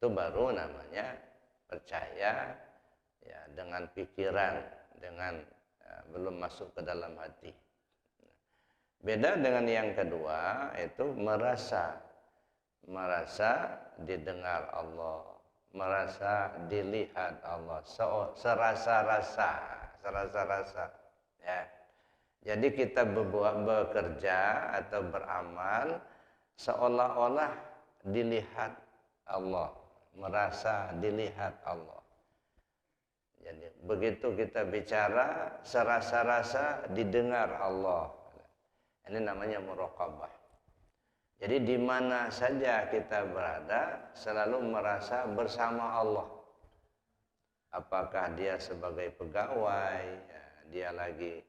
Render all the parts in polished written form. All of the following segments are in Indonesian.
Itu baru namanya percaya ya dengan pikiran, dengan belum masuk ke dalam hati. Beda dengan yang kedua, itu merasa didengar Allah, merasa dilihat Allah, serasa-rasa ya. Jadi kita bekerja atau beramal seolah-olah dilihat Allah, merasa dilihat Allah. Jadi begitu kita bicara serasa-rasa didengar Allah. Ini namanya muraqabah. Jadi di mana saja kita berada selalu merasa bersama Allah. Apakah dia sebagai pegawai, ya, dia lagi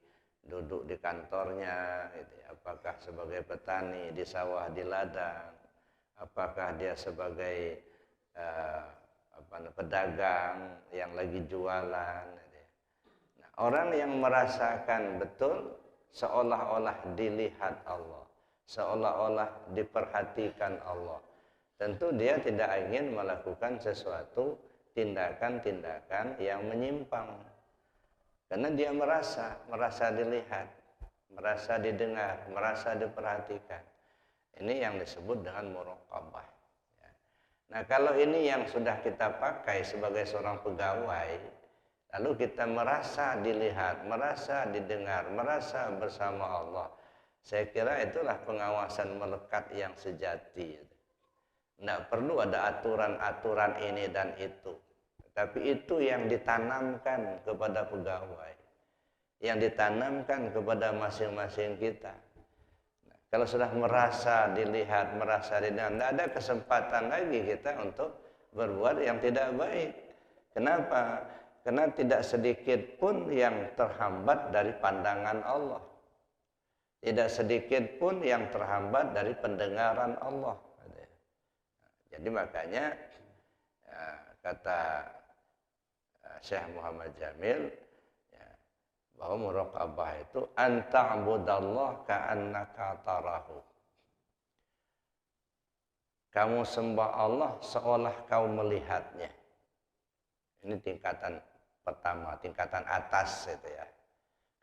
duduk di kantornya, gitu ya. Apakah sebagai petani di sawah di ladang, apakah dia sebagai pedagang yang lagi jualan, gitu ya. Nah, orang yang merasakan betul seolah-olah dilihat Allah, seolah-olah diperhatikan Allah, tentu dia tidak ingin melakukan sesuatu tindakan-tindakan yang menyimpang, karena dia merasa dilihat, merasa didengar, merasa diperhatikan. Ini yang disebut dengan muraqabah. Nah, kalau ini yang sudah kita pakai sebagai seorang pegawai, lalu kita merasa dilihat, merasa didengar, merasa bersama Allah, saya kira itulah pengawasan melekat yang sejati. Tidak perlu ada aturan-aturan ini dan itu, tapi itu yang ditanamkan kepada pegawai, yang ditanamkan kepada masing-masing kita. Nah, kalau sudah merasa dilihat, merasa didengar, tidak ada kesempatan lagi kita untuk berbuat yang tidak baik. Kenapa? Karena tidak sedikit pun yang terhambat dari pandangan Allah. Tidak sedikit pun yang terhambat dari pendengaran Allah. Jadi makanya kata Syekh Muhammad Jamil ya, bahwa muraqabah itu anta'budallah ka'annaka tarahu. Kamu sembah Allah seolah kau melihatnya. Ini tingkatan pertama, tingkatan atas itu ya.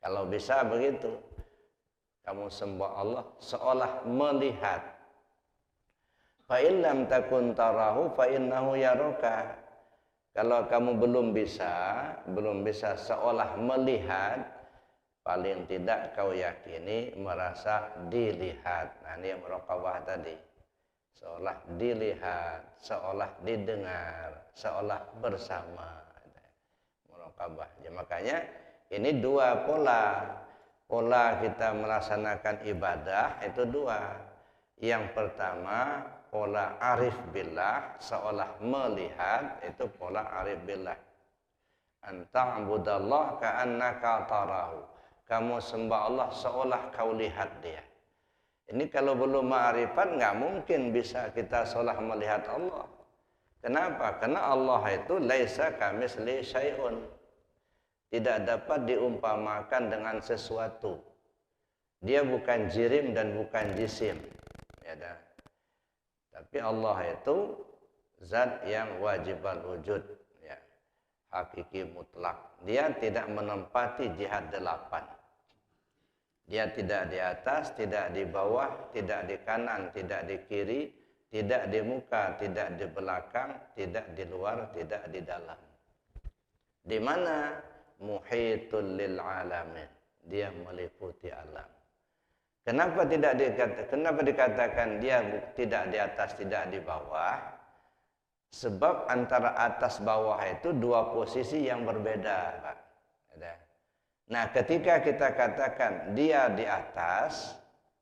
Kalau bisa begitu, kamu sembah Allah seolah melihat. Fa in lam takun tarahu fa innahu yaraka. Kalau kamu belum bisa seolah melihat, paling tidak kau yakini merasa dilihat. Nah, ini yang muraqabah tadi. Seolah dilihat, seolah didengar, seolah bersama. Muraqabah. Ya, makanya ini dua pola. Pola kita melaksanakan ibadah itu dua. Yang pertama, pola arif billah, seolah melihat, itu pola arif billah. Anta'budallah ka'annaka tarahu. Kamu sembah Allah seolah kau lihat dia. Ini kalau belum ma'rifat nggak mungkin bisa kita seolah melihat Allah. Kenapa? Karena Allah itu laisa kamitsli syai'un. Tidak dapat diumpamakan dengan sesuatu. Dia bukan jirim dan bukan jisim. Ya dah. Tapi Allah itu zat yang wajibal wujud, ya, hakiki mutlak. Dia tidak menempati jihad 8. Dia tidak di atas, tidak di bawah, tidak di kanan, tidak di kiri, tidak di muka, tidak di belakang, tidak di luar, tidak di dalam. Di mana? Muhitul lil alamin. Dia meliputi alam. Kenapa dikatakan dia tidak di atas, tidak di bawah? Sebab antara atas bawah itu dua posisi yang berbeda, Pak. Nah, ketika kita katakan dia di atas,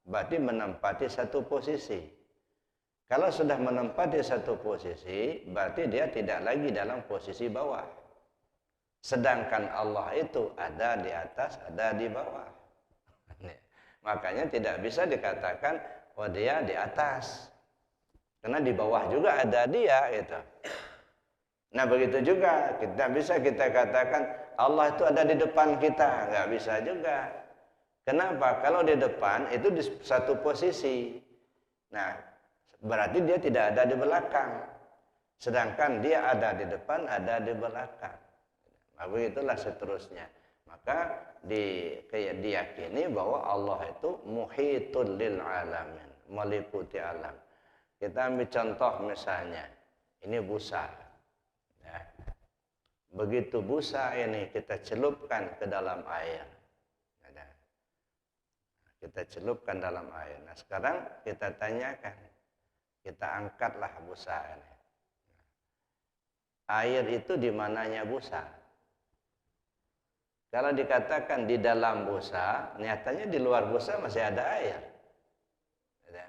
berarti menempati satu posisi. Kalau sudah menempati satu posisi, berarti dia tidak lagi dalam posisi bawah. Sedangkan Allah itu ada di atas, ada di bawah. Makanya tidak bisa dikatakan, oh dia di atas. Karena di bawah juga ada dia, gitu. Nah, begitu juga kita katakan Allah itu ada di depan kita, nggak bisa juga. Kenapa? Kalau di depan itu di satu posisi. Nah, berarti dia tidak ada di belakang. Sedangkan dia ada di depan, ada di belakang. Nah, begitulah seterusnya. Maka diyakini bahwa Allah itu muhitul lil alamin, meliputi alam. Kita ambil contoh misalnya, ini busa. Ya. Begitu busa ini kita celupkan ke dalam air. Ya. Kita celupkan dalam air. Nah sekarang kita tanyakan, kita angkatlah busa ini. Air itu di mananya busa? Kalau dikatakan di dalam busa, nyatanya di luar busa masih ada air. Ya.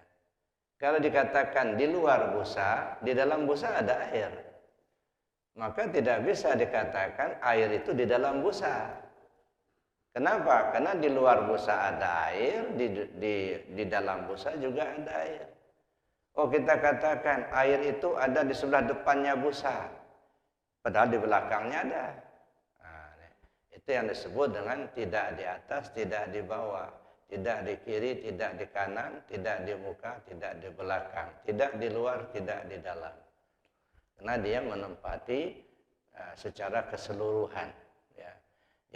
Kalau dikatakan di luar busa, di dalam busa ada air. Maka tidak bisa dikatakan air itu di dalam busa. Kenapa? Karena di luar busa ada air, di dalam busa juga ada air. Oh, kita katakan air itu ada di sebelah depannya busa, padahal di belakangnya ada. Nah, itu yang disebut dengan tidak di atas, tidak di bawah, tidak di kiri, tidak di kanan, tidak di muka, tidak di belakang, tidak di luar, tidak di dalam. Karena dia menempati secara keseluruhan. Ya.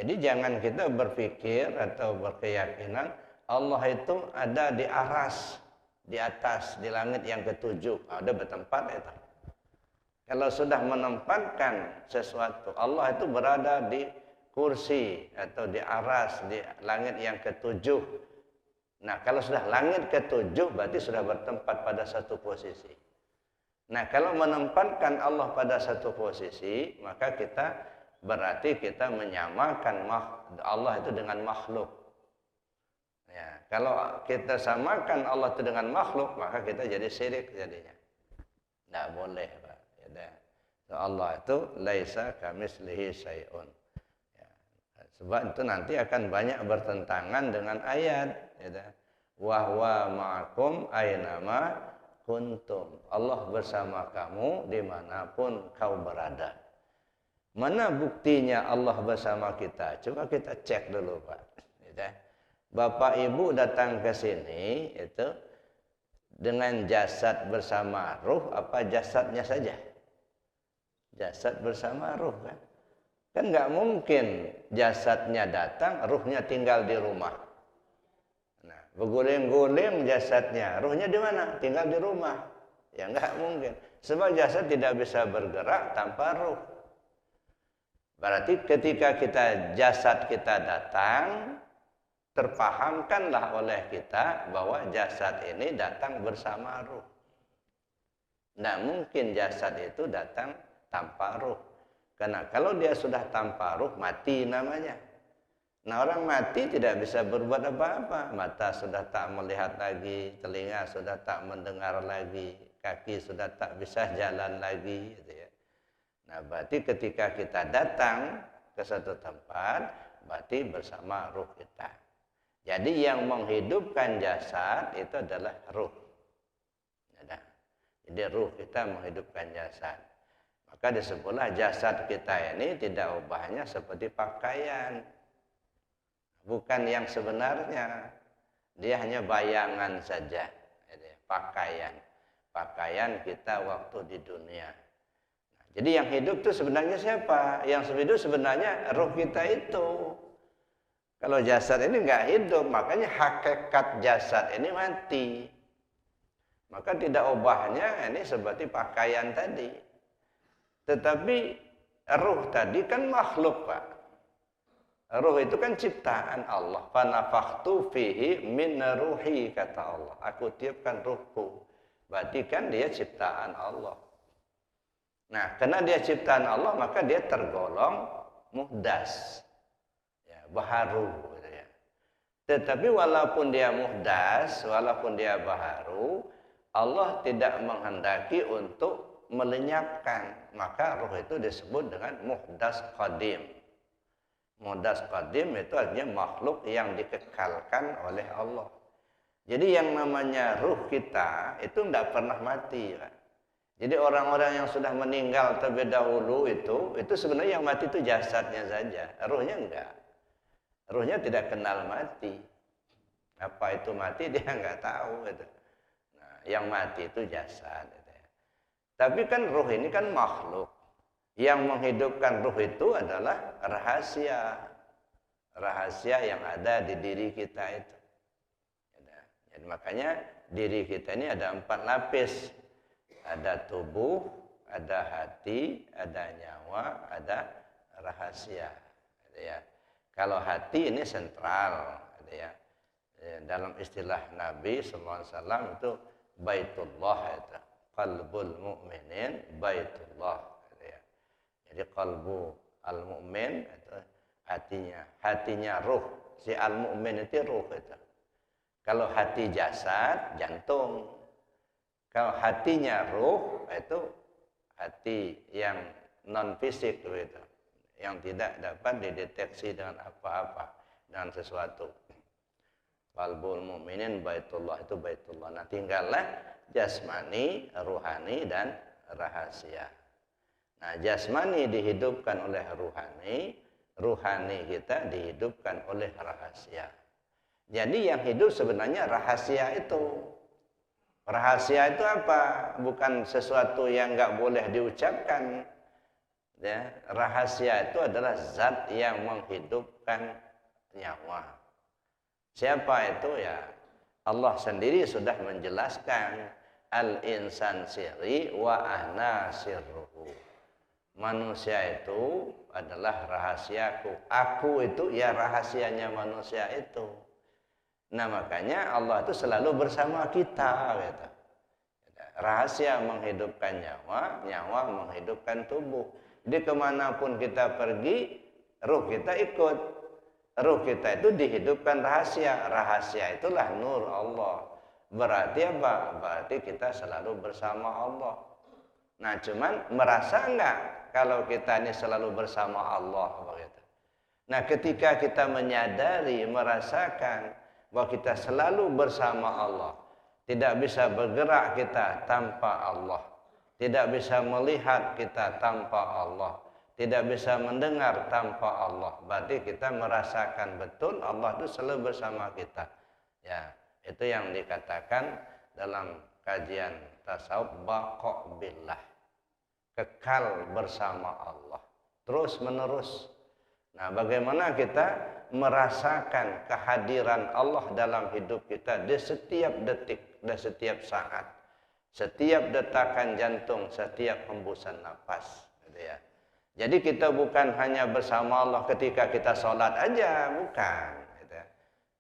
Jadi jangan kita berpikir atau berkeyakinan Allah itu ada di aras, di atas, di langit yang ketujuh. Ada bertempat itu. Kalau sudah menempatkan sesuatu, Allah itu berada di kursi atau di aras, di langit yang ketujuh. Nah, kalau sudah langit ketujuh berarti sudah bertempat pada satu posisi. Nah, kalau menempatkan Allah pada satu posisi, maka berarti kita menyamakan Allah itu dengan makhluk. Ya, kalau kita samakan Allah itu dengan makhluk, maka kita jadi syirik jadinya. Tidak boleh, Pak. Ya, Allah itu laisa kamitslihi syai'un. Ya, sebab itu nanti akan banyak bertentangan dengan ayat. Ya, wa huwa ma'akum aynama kuntum. Allah bersama kamu dimanapun kau berada. Mana buktinya Allah bersama kita? Coba kita cek dulu, Pak. Bapak Ibu datang ke sini itu dengan jasad bersama ruh apa jasadnya saja? Jasad bersama ruh kan? Kan nggak mungkin jasadnya datang, ruhnya tinggal di rumah. Berguling-guling jasadnya, ruhnya di mana? Tinggal di rumah. Ya enggak mungkin. Sebab jasad tidak bisa bergerak tanpa ruh. Berarti ketika jasad kita datang, terpahamkanlah oleh kita bahwa jasad ini datang bersama ruh. Nah, mungkin jasad itu datang tanpa ruh. Karena kalau dia sudah tanpa ruh, mati namanya. Nah, orang mati tidak bisa berbuat apa-apa. Mata sudah tak melihat lagi, telinga sudah tak mendengar lagi, kaki sudah tak bisa jalan lagi. Gitu ya. Nah, berarti ketika kita datang ke satu tempat, berarti bersama ruh kita. Jadi yang menghidupkan jasad itu adalah ruh. Jadi ruh kita menghidupkan jasad. Maka disebutlah jasad kita ini tidak ubahnya seperti pakaian. Bukan yang sebenarnya, dia hanya bayangan saja. Pakaian kita waktu di dunia. Nah, jadi yang hidup itu sebenarnya siapa? Yang hidup sebenarnya ruh kita itu. Kalau jasad ini nggak hidup, makanya hakikat jasad ini mati. Maka tidak ubahnya ini seperti pakaian tadi. Tetapi ruh tadi kan makhluk, Pak. Ruh itu kan ciptaan Allah. Fanafakhtu fihi min ruhi, kata Allah. Aku tiupkan ruhku. Berarti kan dia ciptaan Allah. Nah, karena dia ciptaan Allah, maka dia tergolong muhdas. Ya, baharu. Gitu ya. Tetapi walaupun dia muhdas, walaupun dia baharu, Allah tidak menghendaki untuk melenyapkan. Maka ruh itu disebut dengan muhdas qadim. Muhdas qadim itu artinya makhluk yang dikekalkan oleh Allah. Jadi yang namanya ruh kita itu tidak pernah mati, Pak. Jadi orang-orang yang sudah meninggal terlebih dahulu itu sebenarnya yang mati itu jasadnya saja, ruhnya enggak. Ruhnya tidak kenal mati. Apa itu mati dia enggak tahu gitu. Nah, yang mati itu jasad gitu ya. Tapi kan ruh ini kan makhluk. Yang menghidupkan ruh itu adalah rahasia. Rahasia yang ada di diri kita itu. Jadi makanya diri kita ini ada 4 lapis. Ada tubuh, ada hati, ada nyawa, ada rahasia. Ya. Kalau hati ini sentral, ya. Dalam istilah Nabi SAW itu baitullah itu. Qalbul mu'minin baitullah. Ya. Jadi qalbu al-mu'min itu hatinya ruh. Si al-mu'min itu ruh itu. Kalau hati jasad, jantung. Kalau hatinya ruh, itu hati yang non fisik gitu, yang tidak dapat dideteksi dengan apa-apa, dengan sesuatu. Qalbul mu'minin baitullah, itu baitullah. Nah, tinggallah jasmani, ruhani, dan rahasia. Nah, jasmani dihidupkan oleh ruhani, ruhani kita dihidupkan oleh rahasia. Jadi yang hidup sebenarnya rahasia itu. Rahasia itu apa? Bukan sesuatu yang nggak boleh diucapkan. Ya, rahasia itu adalah zat yang menghidupkan nyawa. Siapa itu? Ya, Allah sendiri sudah menjelaskan al-insan sirri wa ana sirruhu. Manusia itu adalah rahasiaku. Aku itu ya rahasianya manusia itu. Nah, makanya Allah itu selalu bersama kita gitu. Rahasia menghidupkan nyawa, nyawa menghidupkan tubuh. Jadi kemanapun kita pergi, ruh kita ikut. Ruh kita itu dihidupkan rahasia. Rahasia itulah nur Allah. Berarti apa? Berarti kita selalu bersama Allah. Nah, cuman merasa enggak kalau kita ini selalu bersama Allah begitu. Nah, ketika kita menyadari, merasakan bahwa kita selalu bersama Allah, tidak bisa bergerak kita tanpa Allah, tidak bisa melihat kita tanpa Allah, tidak bisa mendengar tanpa Allah. Berarti kita merasakan betul Allah itu selalu bersama kita. Ya, itu yang dikatakan dalam kajian tasawuf baqa billah, kekal bersama Allah terus menerus. Nah, bagaimana kita merasakan kehadiran Allah dalam hidup kita di setiap detik, di setiap saat, setiap detakan jantung, setiap hembusan nafas, gitu ya. Jadi kita bukan hanya bersama Allah ketika kita sholat aja, bukan, gitu ya.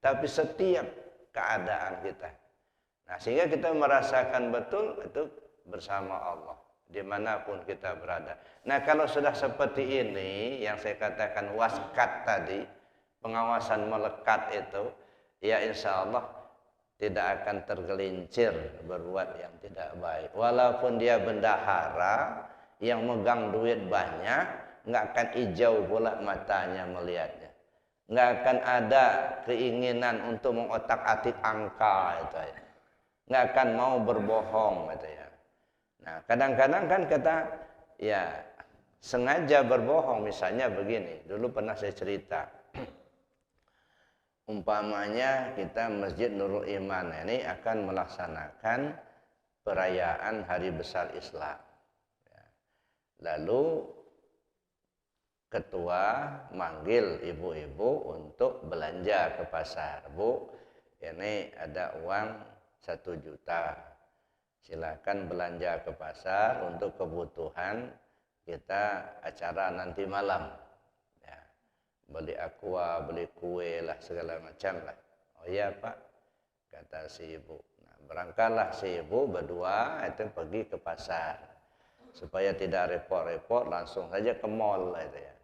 Tapi setiap keadaan kita. Nah, sehingga kita merasakan betul itu bersama Allah dimanapun kita berada. Nah, kalau sudah seperti ini, yang saya katakan waskat tadi, pengawasan melekat itu, ya insya Allah tidak akan tergelincir berbuat yang tidak baik. Walaupun dia bendahara yang megang duit banyak, nggak akan hijau pula matanya melihatnya. Nggak akan ada keinginan untuk mengotak-atik angka itu ya. Nggak akan mau berbohong gitu ya. Nah, kadang-kadang kan kita ya sengaja berbohong. Misalnya begini, dulu pernah saya cerita. Umpamanya kita Masjid Nurul Iman ini akan melaksanakan perayaan Hari Besar Islam. Lalu ketua manggil ibu-ibu untuk belanja ke pasar. Bu, ini ada uang 1 juta. Silakan belanja ke pasar untuk kebutuhan kita acara nanti malam. Ya, beli aqua, beli kue lah, segala macam lah. Oh iya Pak, kata si ibu. Nah, berangkatlah si ibu berdua itu pergi ke pasar. Supaya tidak repot-repot, langsung saja ke mall itu ya.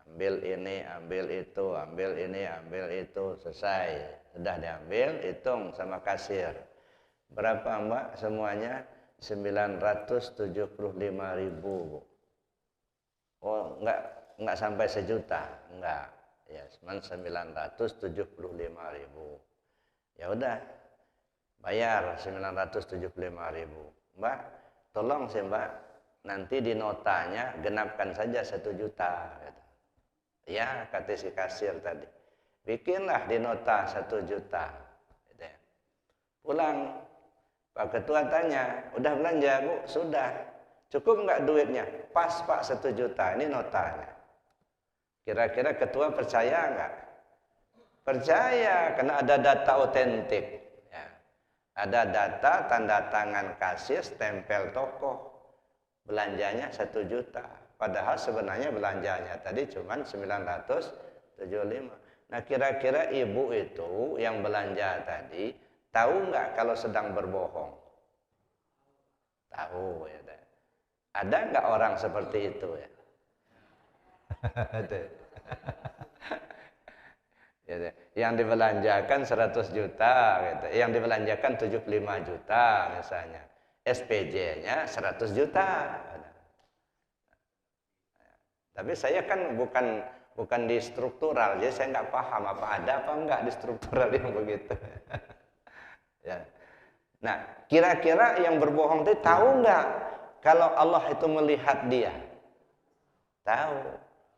Ambil ini, ambil itu, ambil ini, ambil itu, selesai. Sudah diambil, hitung sama kasir. Berapa Mbak semuanya? 975.000 Bu. Oh enggak sampai 1 juta, enggak. Ya, cuma 975.000. Ya udah, bayar 975.000. Mbak, tolong sih Mbak, nanti di notanya genapkan saja 1 juta. Gitu. Ya, kata si kasir tadi. Bikinlah di nota 1 juta. Gitu ya. Pulang. Pak Ketua tanya, udah belanja Bu? Sudah. Cukup nggak duitnya? Pas Pak, 1 juta, ini notanya. Kira-kira ketua percaya nggak? Percaya, karena ada data otentik. Ya. Ada data, tanda tangan kasir, stempel toko. Belanjanya 1 juta. Padahal sebenarnya belanjanya tadi cuma 975. Nah kira-kira ibu itu yang belanja tadi, tahu nggak kalau sedang berbohong? Tahu ya. Ada nggak orang seperti itu ya? Yang dibelanjakan 100 juta gitu. Yang dibelanjakan 75 juta misalnya. SPJ-nya 100 juta. Tapi saya kan bukan di struktural, jadi saya nggak paham apa ada apa enggak di struktural yang begitu. Ya. Nah, kira-kira yang berbohong itu tahu nggak kalau Allah itu melihat dia? Tahu.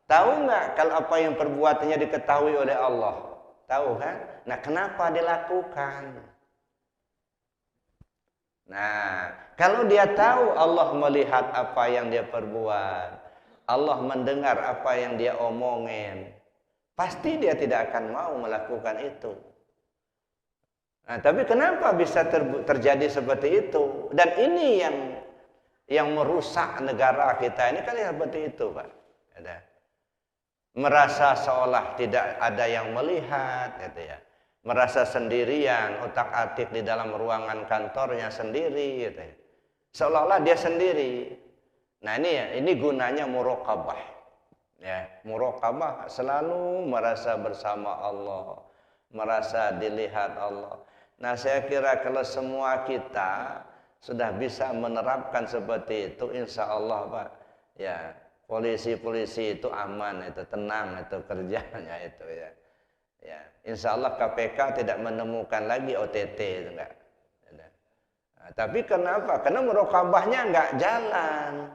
Tahu nggak kalau apa yang perbuatannya diketahui oleh Allah? Tahu kan? Nah, kenapa dilakukan? Nah, kalau dia tahu Allah melihat apa yang dia perbuat, Allah mendengar apa yang dia omongin, pasti dia tidak akan mau melakukan itu. Nah, tapi kenapa bisa terjadi seperti itu? Dan ini yang merusak negara kita ini kan seperti itu, Pak. Ada. Merasa seolah tidak ada yang melihat, gitu ya. Merasa sendirian, otak-atik di dalam ruangan kantornya sendiri, gitu ya. Seolah-olah dia sendiri. Nah ini gunanya muraqabah. Ya, muraqabah selalu merasa bersama Allah, merasa dilihat Allah. Nah saya kira kalau semua kita sudah bisa menerapkan seperti itu, insya Allah Pak, ya polisi-polisi itu aman, itu tenang, itu kerjanya itu ya. Ya, insya Allah KPK tidak menemukan lagi OTT itu enggak. Nah, tapi kenapa? Karena muraqabahnya enggak jalan.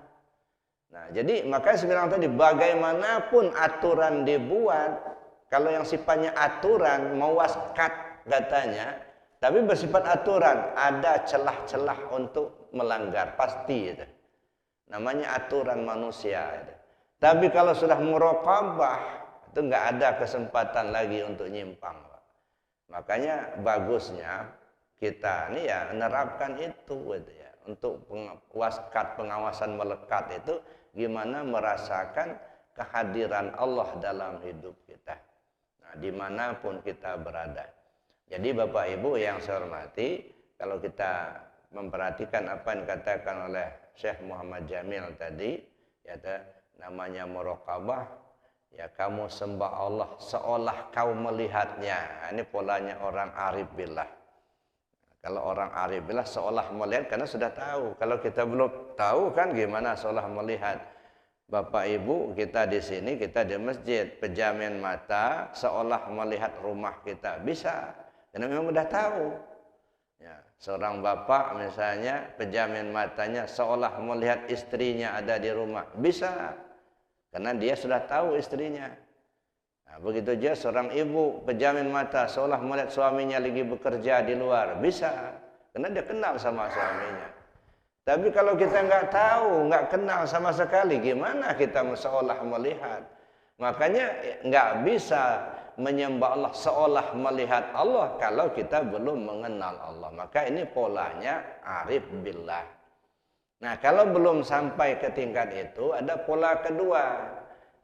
Nah, jadi makanya saya bilang tadi, bagaimanapun aturan dibuat, kalau yang sifatnya aturan, mewaskat katanya, tapi bersifat aturan, ada celah-celah untuk melanggar, pasti itu. Namanya aturan manusia itu. Tapi kalau sudah muraqabah, itu nggak ada kesempatan lagi untuk nyimpang. Makanya bagusnya kita ini ya menerapkan itu gitu ya. Untuk waskat, pengawasan melekat itu gimana merasakan kehadiran Allah dalam hidup kita. Nah, dimanapun kita berada. Jadi Bapak Ibu yang saya hormati, kalau kita memperhatikan apa yang dikatakan oleh Syekh Muhammad Jamil tadi, ya namanya muraqabah, ya kamu sembah Allah seolah kau melihatnya. Ini polanya orang arif billah. Kalau orang arif billah seolah melihat karena sudah tahu. Kalau kita belum tahu kan gimana seolah melihat. Bapak Ibu kita di sini, kita di masjid, pejamin mata seolah melihat rumah kita bisa. Karena memang sudah tahu. Ya, seorang bapak misalnya pejamin matanya seolah melihat istrinya ada di rumah bisa. Karena dia sudah tahu istrinya. Nah, begitu juga seorang ibu pejamin mata seolah melihat suaminya lagi bekerja di luar bisa. Karena dia kenal sama suaminya. Tapi kalau kita nggak tahu, nggak kenal sama sekali, gimana kita seolah melihat? Makanya nggak bisa menyembah Allah seolah melihat Allah kalau kita belum mengenal Allah. Maka ini polanya arif billah. Nah kalau belum sampai ke tingkat itu, ada pola kedua,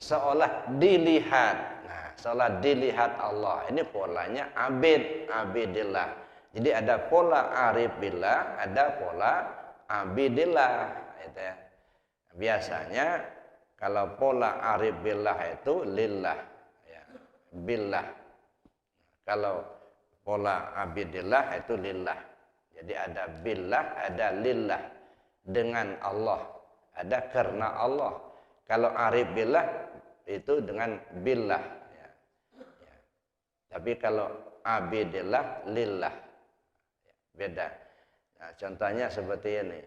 seolah dilihat. Nah seolah dilihat Allah, ini polanya abidillah. Jadi ada pola arif billah, ada pola abidillah. Itu ya. Biasanya kalau pola arif billah itu lillah, ya. Billah. Kalau pola abidillah itu lillah. Jadi ada billah, ada lillah. Dengan Allah, ada karena Allah. Kalau arif billah itu dengan billah, ya. Ya. Tapi kalau abidillah lillah, ya. Beda. Nah, contohnya seperti ini.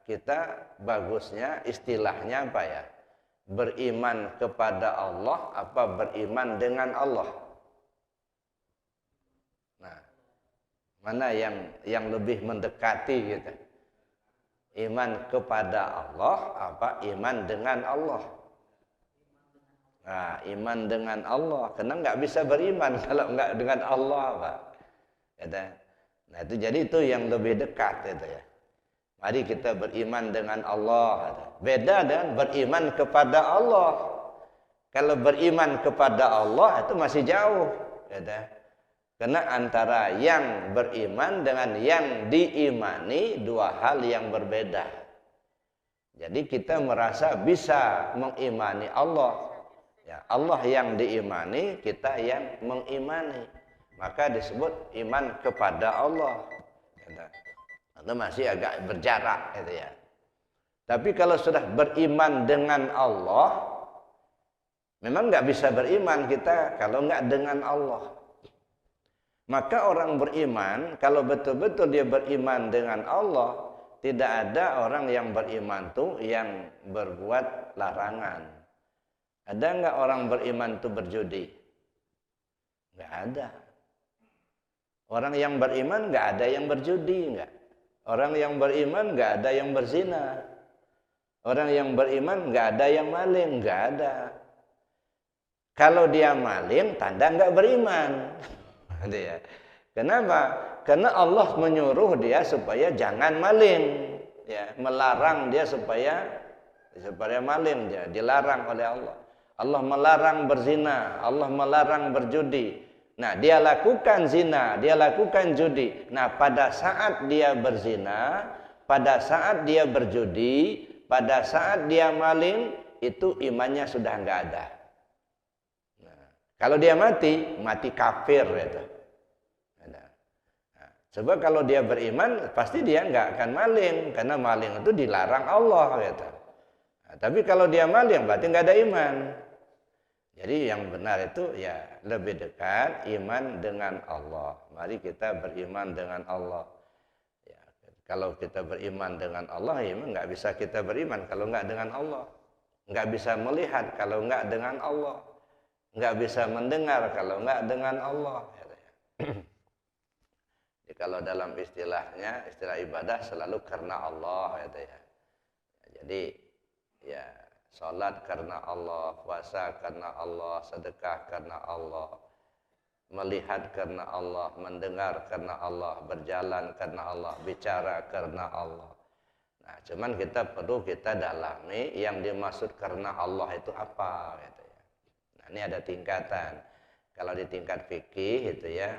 Kita bagusnya istilahnya apa ya? Beriman kepada Allah apa beriman dengan Allah? Nah, Mana yang lebih mendekati gitu? Iman kepada Allah apa iman dengan Allah? Nah, iman dengan Allah. Karena nggak bisa beriman kalau nggak dengan Allah, Pak. Gitu. Nah, itu jadi itu yang lebih dekat itu ya. Mari kita beriman dengan Allah. Beda dengan beriman kepada Allah. Kalau beriman kepada Allah itu masih jauh. Gitu. Karena antara yang beriman dengan yang diimani dua hal yang berbeda. Jadi kita merasa bisa mengimani Allah. Ya, Allah yang diimani, kita yang mengimani. Maka disebut iman kepada Allah. Itu masih agak berjarak gitu ya. Tapi kalau sudah beriman dengan Allah, memang nggak bisa beriman kita kalau nggak dengan Allah. Maka orang beriman, kalau betul-betul dia beriman dengan Allah, tidak ada orang yang beriman tuh yang berbuat larangan. Ada nggak orang beriman tuh berjudi? Nggak ada. Orang yang beriman nggak ada yang berjudi, nggak. Orang yang beriman nggak ada yang berzina. Orang yang beriman nggak ada yang maling, nggak ada. Kalau dia maling, tanda nggak beriman. Ya. Kenapa? Karena Allah menyuruh dia supaya jangan maling, ya, melarang dia supaya maling, dia dilarang oleh Allah. Allah melarang berzina, Allah melarang berjudi. Nah, dia lakukan zina, dia lakukan judi. Nah, pada saat dia berzina, pada saat dia berjudi, pada saat dia maling, itu imannya sudah nggak ada. Nah, kalau dia mati kafir itu. Sebab kalau dia beriman, pasti dia nggak akan maling, karena maling itu dilarang Allah, gitu. Nah, tapi kalau dia maling, berarti nggak ada iman. Jadi yang benar itu ya lebih dekat iman dengan Allah. Mari kita beriman dengan Allah. Ya, kalau kita beriman dengan Allah, ya nggak bisa kita beriman kalau nggak dengan Allah. Nggak bisa melihat kalau nggak dengan Allah. Nggak bisa mendengar kalau nggak dengan Allah. Jadi kalau dalam istilahnya, istilah ibadah selalu karena Allah, gitu ya. Jadi ya salat karena Allah, puasa karena Allah, sedekah karena Allah, melihat karena Allah, mendengar karena Allah, berjalan karena Allah, bicara karena Allah. Nah, cuman perlu kita dalami yang dimaksud karena Allah itu apa, gitu ya. Nah, ini ada tingkatan. Kalau di tingkat fikih itu ya,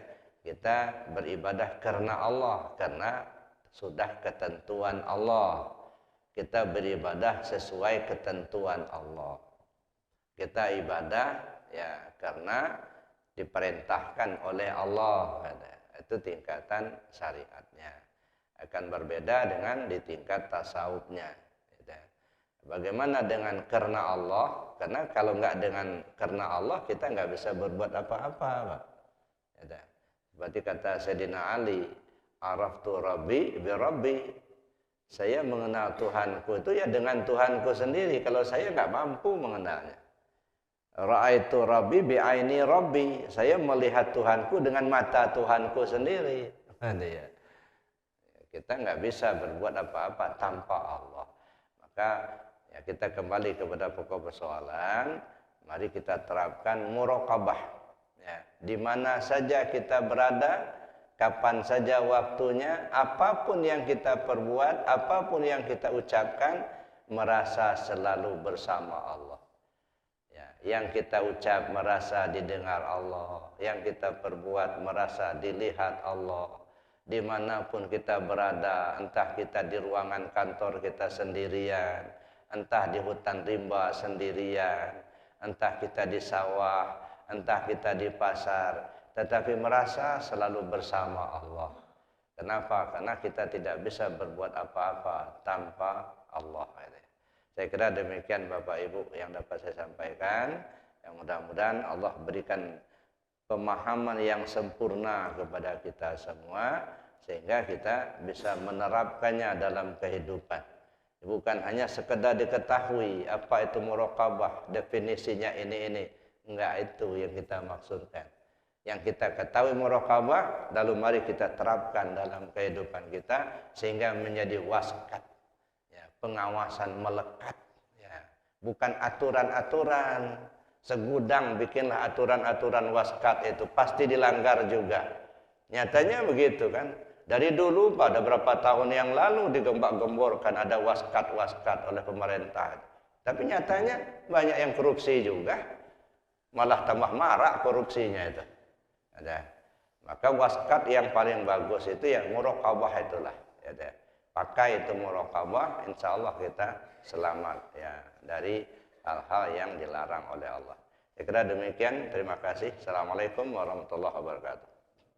kita beribadah karena Allah, karena sudah ketentuan Allah. Kita beribadah sesuai ketentuan Allah. Kita ibadah ya karena diperintahkan oleh Allah. Itu tingkatan syariatnya. Akan berbeda dengan di tingkat tasawufnya. Bagaimana dengan karena Allah? Karena kalau nggak dengan karena Allah, kita nggak bisa berbuat apa-apa, Pak. Berarti kata Sayyidina Ali, araftu rabbi bi rabbi. Saya mengenal Tuhanku itu ya dengan Tuhanku sendiri. Kalau saya nggak mampu mengenalnya. Ra'aitu rabbi bi aini rabbi. Saya melihat Tuhanku dengan mata Tuhanku sendiri. Kita nggak bisa berbuat apa-apa tanpa Allah. Maka ya kita kembali kepada pokok persoalan. Mari kita terapkan muraqabah. Ya, di mana saja kita berada, kapan saja waktunya, apapun yang kita perbuat, apapun yang kita ucapkan, merasa selalu bersama Allah. Ya, yang kita ucap merasa didengar Allah, yang kita perbuat merasa dilihat Allah. Dimanapun kita berada, entah kita di ruangan kantor kita sendirian, entah di hutan rimba sendirian, entah kita di sawah, entah kita di pasar, tetapi merasa selalu bersama Allah. Kenapa? Karena kita tidak bisa berbuat apa-apa tanpa Allah. Saya kira demikian Bapak Ibu yang dapat saya sampaikan. Yang mudah-mudahan Allah berikan pemahaman yang sempurna kepada kita semua, sehingga kita bisa menerapkannya dalam kehidupan. Bukan hanya sekedar diketahui apa itu muraqabah, definisinya ini. Enggak itu yang kita maksudkan. yang kita ketahui muraqabah, lalu mari kita terapkan dalam kehidupan kita sehingga menjadi waskat, ya, pengawasan melekat, ya, bukan aturan-aturan segudang bikinlah aturan-aturan waskat itu pasti dilanggar juga. Nyatanya begitu kan. Dari dulu pada berapa tahun yang lalu digembak-gemborkan ada waskat-waskat oleh pemerintah. Tapi nyatanya banyak yang korupsi juga. Malah tambah marak korupsinya itu. Ada. Maka waskat yang paling bagus itu yang muraqabah itulah. Ya, pakai itu muraqabah, insya Allah kita selamat ya dari hal-hal yang dilarang oleh Allah. Saya kira demikian. Terima kasih. Assalamualaikum warahmatullahi wabarakatuh.